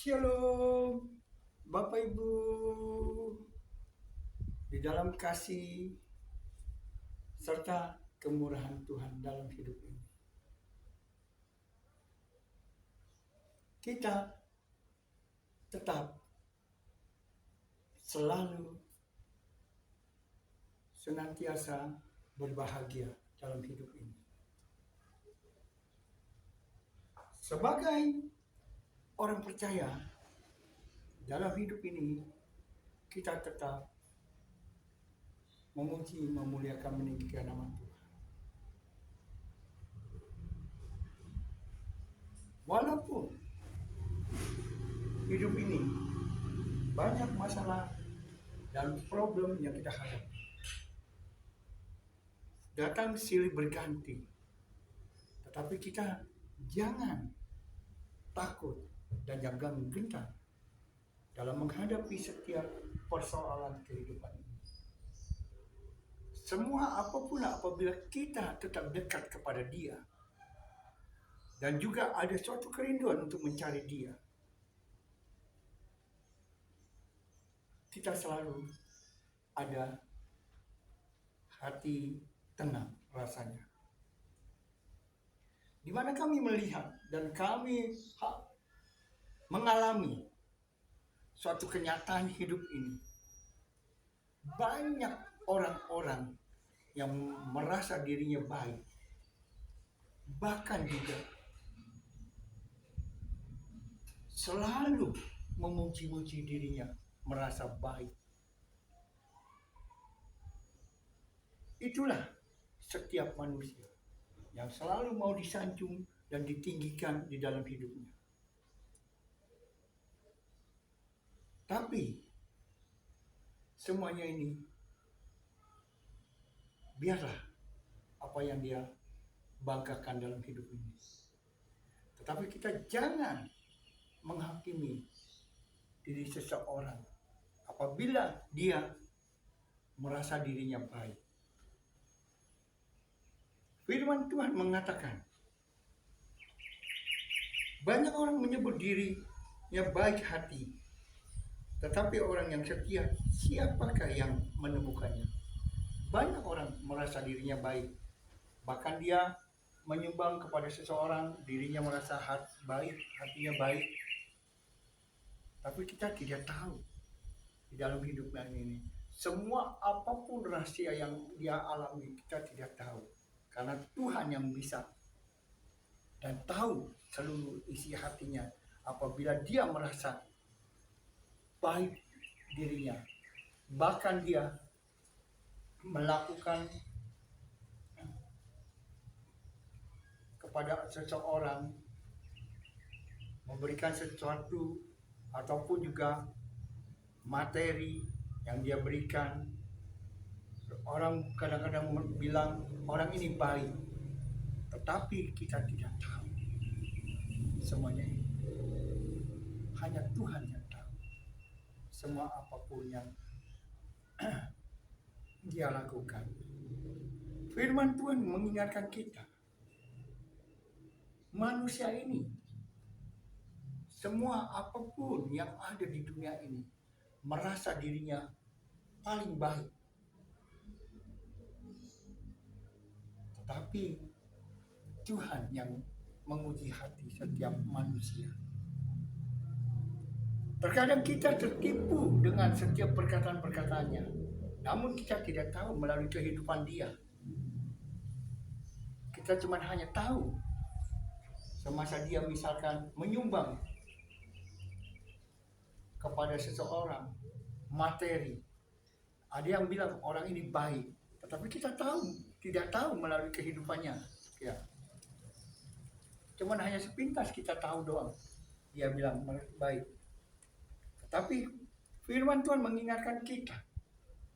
Shalom, Bapak Ibu, di dalam kasih serta kemurahan Tuhan dalam hidup ini. Kita tetap selalu senantiasa berbahagia dalam hidup ini. Sebagai orang percaya dalam hidup ini, kita tetap memuji, memuliakan, meninggikan nama Tuhan. Walaupun hidup ini banyak masalah dan problem yang kita hadapi, datang silih berganti, tetapi kita jangan takut dan jangan gentar dalam menghadapi setiap persoalan kehidupan ini. Semua apapun apabila kita tetap dekat kepada Dia dan juga ada suatu kerinduan untuk mencari Dia, kita selalu ada hati tenang rasanya. Di mana kami melihat dan kami mengalami suatu kenyataan hidup ini. Banyak orang-orang yang merasa dirinya baik, bahkan juga selalu memuji-muji dirinya, merasa baik. Itulah setiap manusia yang selalu mau disanjung dan ditinggikan di dalam hidupnya. Tapi semuanya ini biarlah apa yang dia banggakan dalam hidup ini. Tetapi kita jangan menghakimi diri seseorang apabila dia merasa dirinya baik. Firman Tuhan mengatakan, banyak orang menyebut dirinya baik hati, tetapi orang yang setia, siapakah yang menemukannya? Banyak orang merasa dirinya baik, bahkan dia menyumbang kepada seseorang, dirinya merasa baik, hatinya baik. Tapi kita tidak tahu di dalam hidupnya ini, semua apapun rahasia yang dia alami, kita tidak tahu. Karena Tuhan yang bisa dan tahu seluruh isi hatinya apabila dia merasa baik dirinya. Bahkan dia melakukan kepada seseorang, memberikan sesuatu ataupun juga materi yang dia berikan. Orang kadang-kadang bilang orang ini baik, tetapi kita tidak tahu semuanya ini. Hanya Tuhan yang tahu semua apapun yang dia lakukan. Firman Tuhan mengingatkan kita, manusia ini, semua apapun yang ada di dunia ini, merasa dirinya paling baik. Tetapi Tuhan yang menguji hati setiap manusia. Terkadang kita tertipu dengan setiap perkataan-perkataannya, namun kita tidak tahu melalui kehidupan dia. Kita cuma hanya tahu semasa dia misalkan menyumbang kepada seseorang materi. Ada yang bilang orang ini baik, tetapi kita tidak tahu melalui kehidupannya. Ya. Cuman hanya sepintas kita tahu doang. Dia bilang baik. Tetapi firman Tuhan mengingatkan kita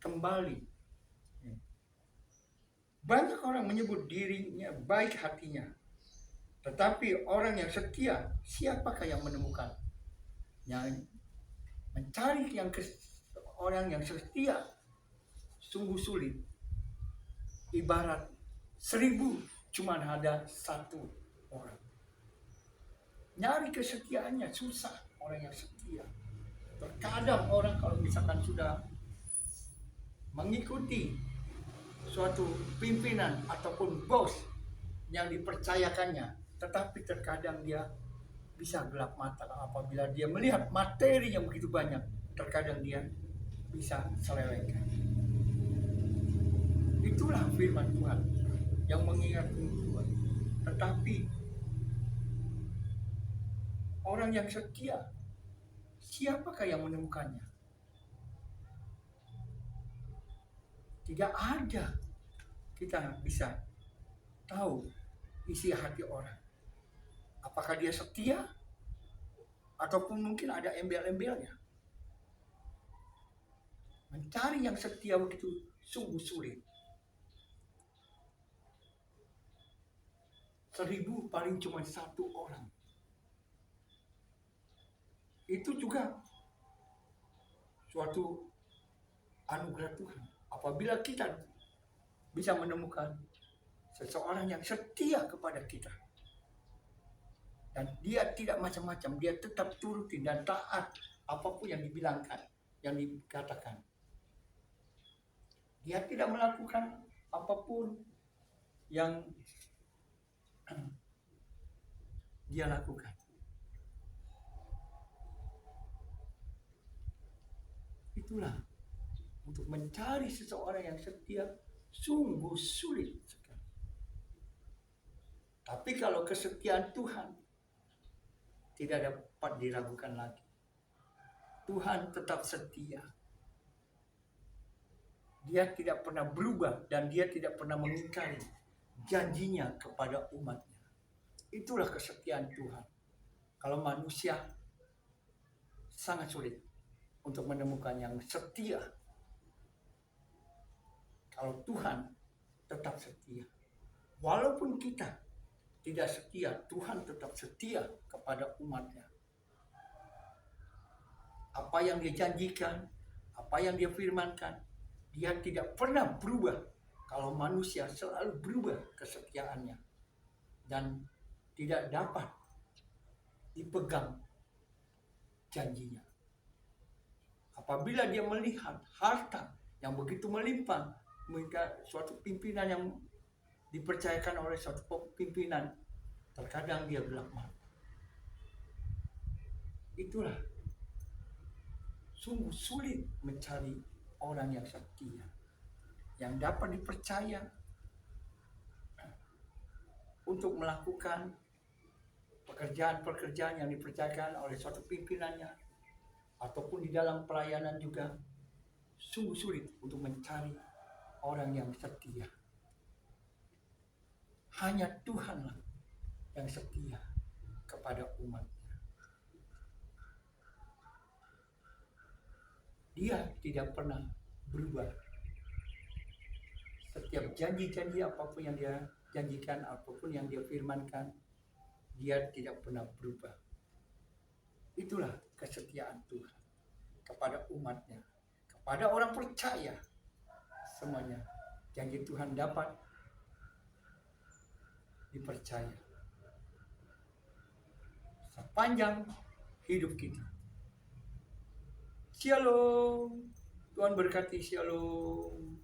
kembali. Banyak orang menyebut dirinya baik hatinya, tetapi orang yang setia, siapakah yang menemukan? Yang mencari orang yang setia sungguh sulit. Ibarat 1000 cuma ada 1 orang. Nyari kesetiaannya susah. orang yang setia. Terkadang orang kalau misalkan sudah mengikuti suatu pimpinan ataupun bos yang dipercayakannya, tetapi terkadang dia bisa gelap mata apabila dia melihat materi yang begitu banyak. Terkadang dia bisa selewengkan. Itulah firman Tuhan yang mengingatkan Tuhan. Tetapi orang yang setia, siapakah yang menemukannya? Tidak ada kita bisa tahu isi hati orang. Apakah dia setia? Ataupun mungkin ada embel-embelnya. Mencari yang setia begitu sungguh sulit. 1000 paling cuma 1 orang. Itu juga suatu anugerah Tuhan. Apabila kita bisa menemukan seseorang yang setia kepada kita. Dan dia tidak macam-macam, dia tetap turutin dan taat apapun yang dibilangkan, yang dikatakan. Dia tidak melakukan apapun yang dia lakukan. Itulah, untuk mencari seseorang yang setia sungguh sulit sekali. Tapi kalau kesetiaan Tuhan tidak dapat diragukan lagi. Tuhan tetap setia. Dia tidak pernah berubah dan dia tidak pernah mengingkari janjinya kepada umatnya. Itulah kesetiaan Tuhan. Kalau manusia sangat sulit untuk menemukan yang setia. Kalau Tuhan tetap setia. Walaupun kita tidak setia, Tuhan tetap setia kepada umatnya. Apa yang dia janjikan, apa yang dia firmankan, dia tidak pernah berubah. Kalau manusia selalu berubah kesetiaannya dan tidak dapat dipegang janjinya. Apabila dia melihat harta yang begitu melimpah, mereka suatu pimpinan yang dipercayakan oleh suatu pimpinan, terkadang dia gelap mata. Itulah sungguh sulit mencari orang yang setia, yang dapat dipercaya untuk melakukan pekerjaan-pekerjaan yang dipercayakan oleh suatu pimpinannya, ataupun di dalam pelayanan juga sungguh sulit untuk mencari orang yang setia. Hanya Tuhanlah yang setia kepada umatnya. Dia tidak pernah berubah. Setiap janji-janji apapun yang dia janjikan, apapun yang dia firmankan, dia tidak pernah berubah. Itulah kesetiaan Tuhan kepada umatnya, kepada orang percaya. Semuanya janji Tuhan dapat dipercaya sepanjang hidup kita. Shalom. Tuhan berkati. Shalom.